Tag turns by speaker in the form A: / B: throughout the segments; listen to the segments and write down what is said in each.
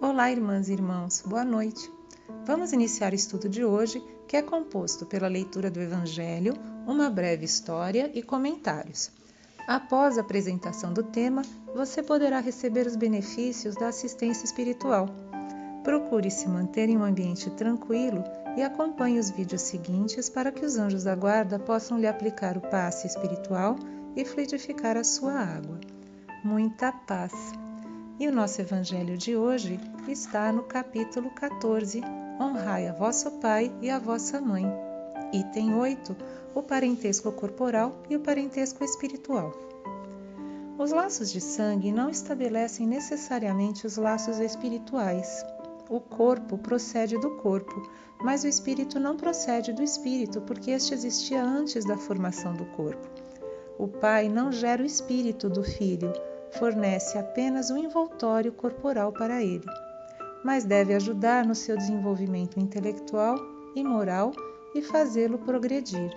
A: Olá, irmãs e irmãos, boa noite. Vamos iniciar o estudo de hoje, que é composto pela leitura do Evangelho, uma breve história e comentários. Após a apresentação do tema, você poderá receber os benefícios da assistência espiritual. Procure se manter em um ambiente tranquilo e acompanhe os vídeos seguintes para que os anjos da guarda possam lhe aplicar o passe espiritual e fluidificar a sua água. Muita paz! E o nosso Evangelho de hoje está no capítulo 14, Honrai a vosso pai e a vossa mãe. Item 8, o parentesco corporal e o parentesco espiritual. Os laços de sangue não estabelecem necessariamente os laços espirituais. O corpo procede do corpo, mas o espírito não procede do espírito, porque este existia antes da formação do corpo. O pai não gera o espírito do filho, fornece apenas um envoltório corporal para ele, mas deve ajudar no seu desenvolvimento intelectual e moral e fazê-lo progredir.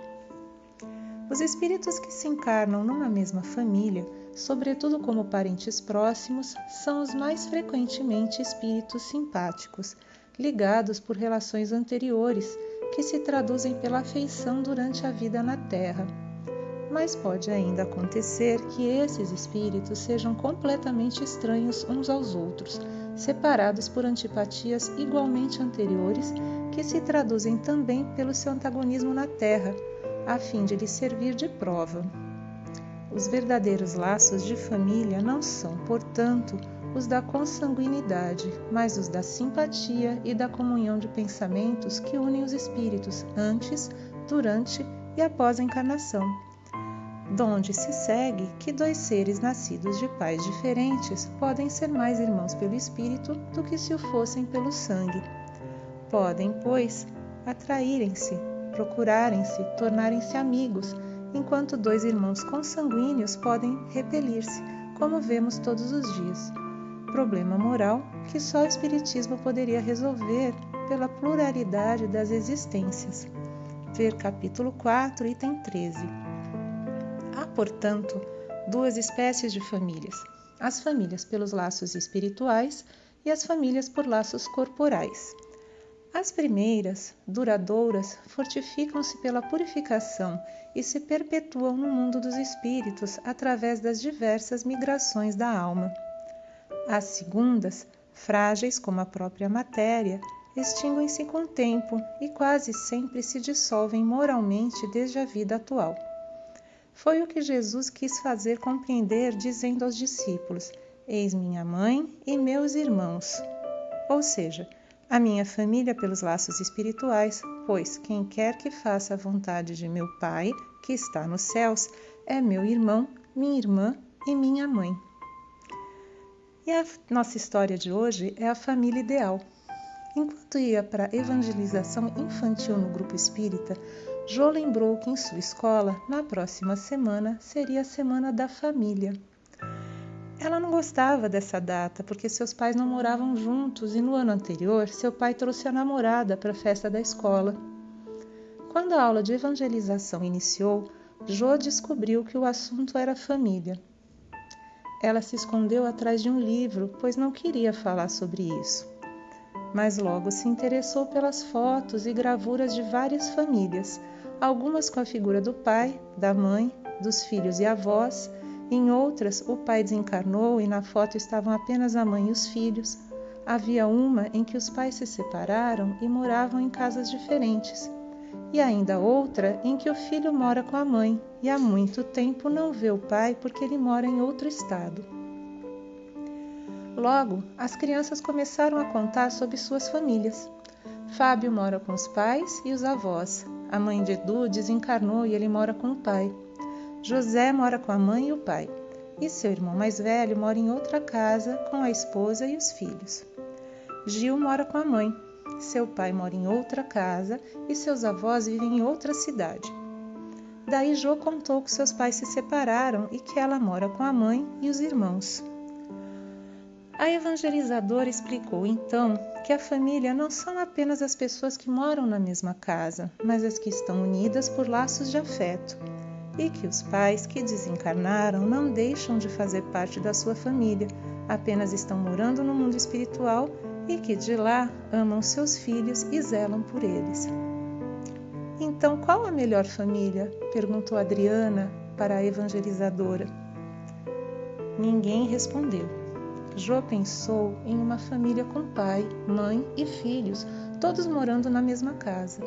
A: Os espíritos que se encarnam numa mesma família, sobretudo como parentes próximos, são os mais frequentemente espíritos simpáticos, ligados por relações anteriores, que se traduzem pela afeição durante a vida na Terra. Mas pode ainda acontecer que esses espíritos sejam completamente estranhos uns aos outros, separados por antipatias igualmente anteriores, que se traduzem também pelo seu antagonismo na Terra, a fim de lhe servir de prova. Os verdadeiros laços de família não são, portanto, os da consanguinidade, mas os da simpatia e da comunhão de pensamentos que unem os espíritos antes, durante e após a encarnação. Donde se segue que dois seres nascidos de pais diferentes podem ser mais irmãos pelo espírito do que se o fossem pelo sangue. Podem, pois, atraírem-se, procurarem-se, tornarem-se amigos, enquanto dois irmãos consanguíneos podem repelir-se, como vemos todos os dias. Problema moral que só o Espiritismo poderia resolver pela pluralidade das existências. Ver capítulo 4, item 13. Há, portanto, duas espécies de famílias: as famílias pelos laços espirituais e as famílias por laços corporais. As primeiras, duradouras, fortificam-se pela purificação e se perpetuam no mundo dos espíritos através das diversas migrações da alma. As segundas, frágeis como a própria matéria, extinguem-se com o tempo e quase sempre se dissolvem moralmente desde a vida atual. Foi o que Jesus quis fazer compreender dizendo aos discípulos: Eis minha mãe e meus irmãos. Ou seja, a minha família pelos laços espirituais, pois quem quer que faça a vontade de meu Pai, que está nos céus, é meu irmão, minha irmã e minha mãe. E a nossa história de hoje é a família ideal. Enquanto ia para a evangelização infantil no grupo espírita, Jô lembrou que em sua escola, na próxima semana, seria a Semana da Família. Ela não gostava dessa data porque seus pais não moravam juntos e no ano anterior seu pai trouxe a namorada para a festa da escola. Quando a aula de evangelização iniciou, Jô descobriu que o assunto era família. Ela se escondeu atrás de um livro, pois não queria falar sobre isso. Mas logo se interessou pelas fotos e gravuras de várias famílias, algumas com a figura do pai, da mãe, dos filhos e avós. Em outras, o pai desencarnou e na foto estavam apenas a mãe e os filhos. Havia uma em que os pais se separaram e moravam em casas diferentes. E ainda outra em que o filho mora com a mãe e há muito tempo não vê o pai porque ele mora em outro estado. Logo, as crianças começaram a contar sobre suas famílias. Fábio mora com os pais e os avós. A mãe de Edu desencarnou e ele mora com o pai. José mora com a mãe e o pai. E seu irmão mais velho mora em outra casa com a esposa e os filhos. Gil mora com a mãe. Seu pai mora em outra casa e seus avós vivem em outra cidade. Daí Jô contou que seus pais se separaram e que ela mora com a mãe e os irmãos. A evangelizadora explicou então que a família não são apenas as pessoas que moram na mesma casa, mas as que estão unidas por laços de afeto, e que os pais que desencarnaram não deixam de fazer parte da sua família, apenas estão morando no mundo espiritual e que de lá amam seus filhos e zelam por eles. Então, qual a melhor família? Perguntou Adriana para a evangelizadora. Ninguém respondeu. Jô pensou em uma família com pai, mãe e filhos, todos morando na mesma casa.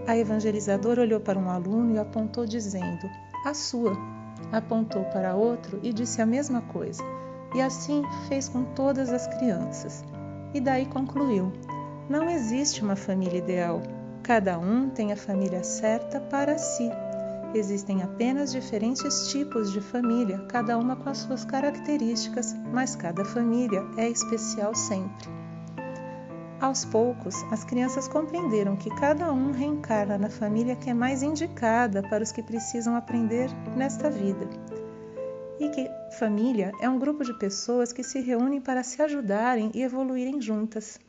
A: A evangelizadora olhou para um aluno e apontou dizendo, a sua. Apontou para outro e disse a mesma coisa. E assim fez com todas as crianças. E daí concluiu, não existe uma família ideal. Cada um tem a família certa para si. Existem apenas diferentes tipos de família, cada uma com as suas características, mas cada família é especial sempre. Aos poucos, as crianças compreenderam que cada um reencarna na família que é mais indicada para os que precisam aprender nesta vida. E que família é um grupo de pessoas que se reúnem para se ajudarem e evoluírem juntas.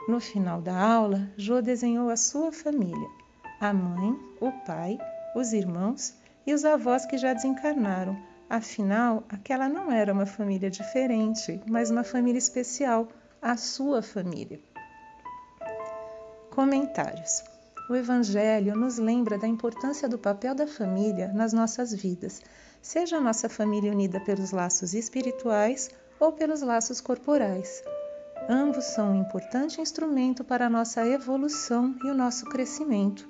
A: No final da aula, Jô desenhou a sua família, a mãe, o pai, os irmãos e os avós que já desencarnaram. Afinal, aquela não era uma família diferente, mas uma família especial, a sua família. Comentários. O Evangelho nos lembra da importância do papel da família nas nossas vidas, seja a nossa família unida pelos laços espirituais ou pelos laços corporais. Ambos são um importante instrumento para a nossa evolução e o nosso crescimento.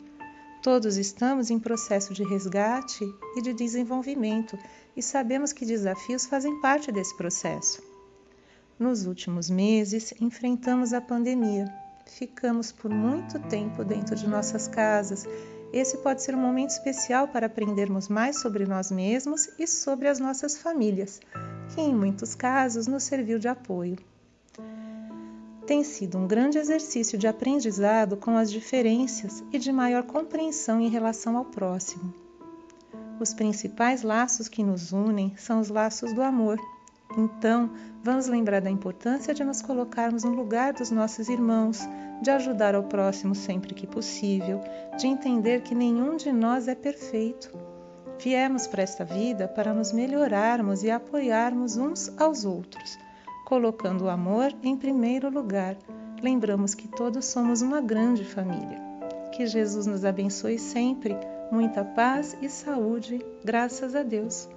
A: Todos estamos em processo de resgate e de desenvolvimento e sabemos que desafios fazem parte desse processo. Nos últimos meses, enfrentamos a pandemia. Ficamos por muito tempo dentro de nossas casas. Esse pode ser um momento especial para aprendermos mais sobre nós mesmos e sobre as nossas famílias, que em muitos casos nos serviu de apoio. Tem sido um grande exercício de aprendizado com as diferenças e de maior compreensão em relação ao próximo. Os principais laços que nos unem são os laços do amor. Então, vamos lembrar da importância de nos colocarmos no lugar dos nossos irmãos, de ajudar ao próximo sempre que possível, de entender que nenhum de nós é perfeito. Viemos para esta vida para nos melhorarmos e apoiarmos uns aos outros. Colocando o amor em primeiro lugar, lembramos que todos somos uma grande família. Que Jesus nos abençoe sempre, muita paz e saúde, graças a Deus.